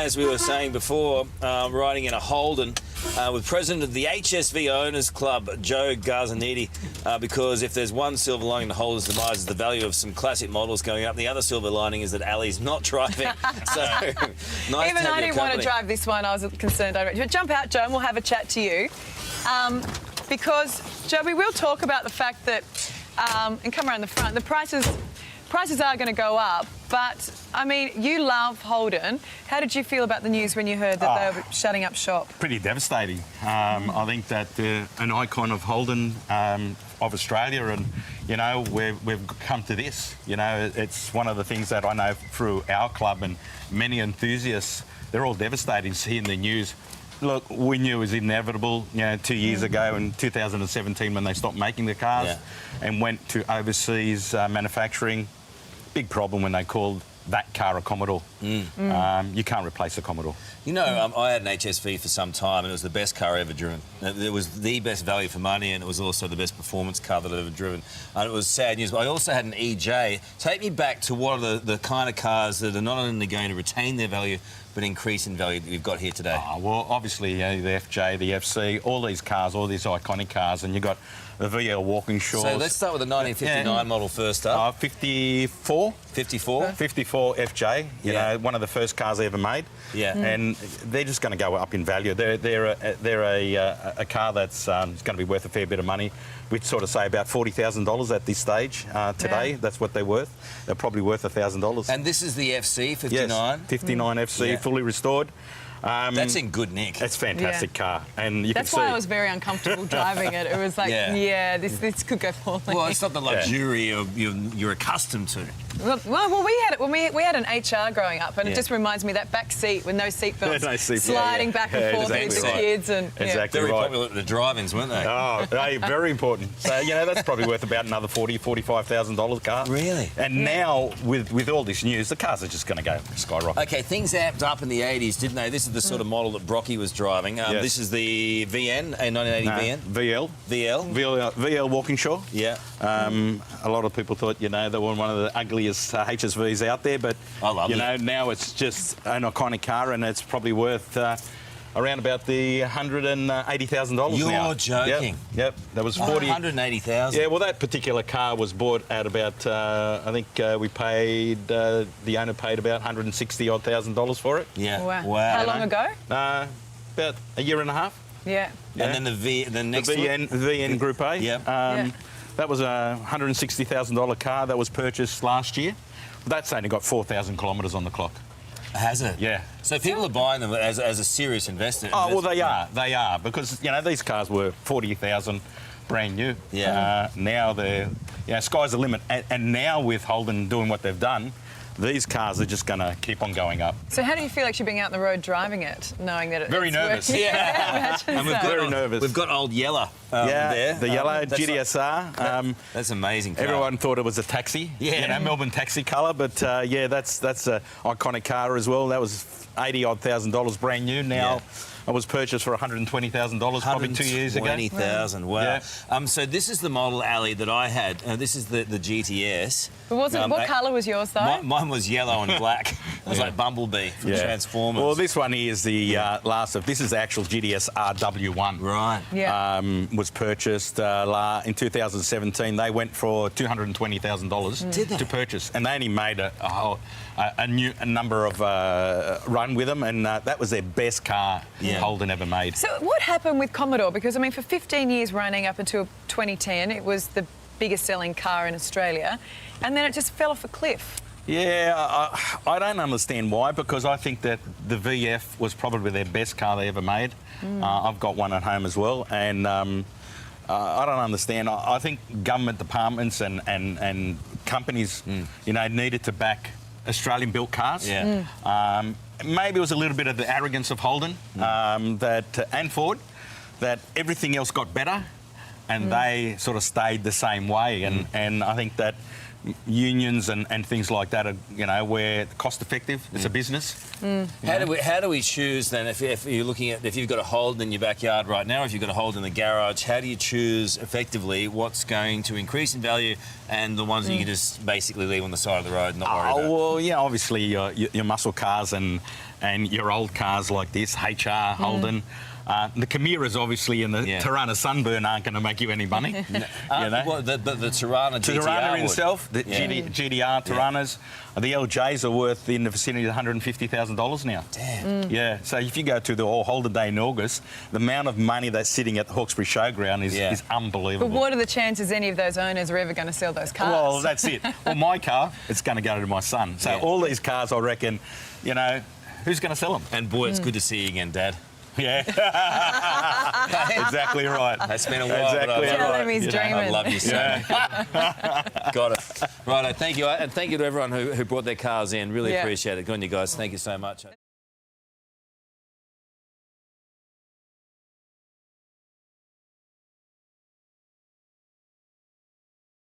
as we were saying before, riding in a Holden with President of the HSV Owners Club, Joe Garzaniti, because if there's one silver lining to Holden's demise is the value of some classic models going up. The other silver lining is that Ali's not driving. So nice. Even I didn't want to drive this one. I was concerned. But jump out, Joe, and we'll have a chat to you. Because, Joe, we will talk about the fact that, and come around the front, the prices are going to go up. But, I mean, you love Holden. How did you feel about the news when you heard that they were shutting up shop? Pretty devastating. I think that an icon of Holden, of Australia, and, you know, we've come to this. You know, it's one of the things that I know through our club and many enthusiasts, they're all devastated seeing the news. Look, we knew it was inevitable, you know, 2 years ago in 2017 when they stopped making the cars and went to overseas manufacturing. Big problem when they called that car a Commodore. You can't replace a Commodore. You know, I had an HSV for some time, and it was the best car ever driven. It was the best value for money, and it was also the best performance car that I've ever driven. And it was sad news. But I also had an EJ. Take me back to what are the kind of cars that are not only going to retain their value, but increase in value that we've got here today. Well, obviously, you know, the FJ, the FC, all these cars, all these iconic cars, and you've got the VL Walkinshaws. So let's start with the 1959 model first up. 54. 54? 54 FJ, you know, one of the first cars ever made. Yeah. And they're just going to go up in value. They're a car that's going to be worth a fair bit of money. We'd sort of say about $40,000 at this stage today. Yeah. That's what they're worth. They're probably worth $1,000. And this is the FC, 59? Yes, 59 FC, fully restored. That's in good nick. It's a fantastic car, and you That's can see. why I was very uncomfortable driving it. It was like, this could go poorly. Well, it's not the luxury you're accustomed to. Well, we had an HR growing up, and it just reminds me that back seat with no seatbelts, sliding back and forth with the kids, and exactly very right. popular at the drive-ins, weren't they? Oh, very important. So you know that's probably worth about another $45,000 car. Really? And now with all this news, the cars are just going to go skyrocket. Okay, things amped up in the 80s, didn't they? This is the sort of model that Brocky was driving. This is the VN, a 1980 VN. VL Walkinshaw. Yeah. A lot of people thought, you know, they were one of the ugliest HSVs out there, but you know, now it's just an iconic car, and it's probably worth around about the $180,000 now. You're joking. Yep. That was 40. 180,000. Yeah. Well, that particular car was bought at about I think we paid the owner paid about $160,000 for it. Yeah. Wow. How long ago? About a year and a half. Yeah. And then the next VN Group A. Yeah. That was a $160,000 car that was purchased last year. That's only got 4,000 kilometres on the clock. Has it? Yeah. So people are buying them as a serious investor. Oh, well, they are. They are, because, you know, these cars were 40,000 brand new. Yeah. Now they're, you know, sky's the limit. And now with Holden doing what they've done, these cars are just going to keep on going up. So how do you feel actually being out on the road driving it, knowing that it's very nervous. Yeah. And very nervous. We've got old Yeller there. The yellow GDSR. That's amazing car. Everyone thought it was a taxi. Yeah. You know, Melbourne taxi colour, but that's an iconic car as well. That was $80,000 brand new. Now it was purchased for $120,000 probably 2 years ago. $120,000, wow. Yeah. So this is the model, Ali, that I had. This is the GTS. But what colour was yours, though? Mine was yellow and black. It was like Bumblebee from Transformers. Well, this one is the last of... This is the actual GTS RW1. Right. Yeah. Was purchased in 2017. They went for $220,000 to purchase, and they only made a number of run with them, and that was their best car Holden ever made. So what happened with Commodore? Because, I mean, for 15 years running up until 2010, it was the biggest selling car in Australia, and then it just fell off a cliff. Yeah, I don't understand why, because I think that the VF was probably their best car they ever made. I've got one at home as well, and I don't understand. I think government departments and companies, you know, needed to back Australian-built cars. Yeah. Maybe it was a little bit of the arrogance of Holden and Ford, that everything else got better, and they sort of stayed the same way. And I think that unions and things like that are, you know, where cost effective. It's a business. How do we choose then, if you're looking at, if you've got a Holden in your backyard right now, if you've got a Holden in the garage, how do you choose effectively what's going to increase in value and the ones that you can just basically leave on the side of the road and not worry about? Well, yeah, obviously your muscle cars and and your old cars like this, HR, Holden. The Chimera's obviously and the Tirana Sunburn aren't going to make you any money. You know? Well, the Tirana GTR Tirana would. itself, the GDR Tiranas, the LJs are worth in the vicinity of $150,000 now. Damn. Yeah, so if you go to the Holden Day in August, the amount of money that's sitting at the Hawkesbury Showground is unbelievable. But what are the chances any of those owners are ever going to sell those cars? Well, that's it. Well, my car, it's going to go to my son. So all these cars, I reckon, you know, who's going to sell them? And boy, it's good to see you again, Dad. Yeah, exactly right. It's been a while. Exactly but Tell him he's dreaming. I love you, son. Got it. Right, thank you. And thank you to everyone who brought their cars in. Really appreciate it. Good on you guys. Thank you so much.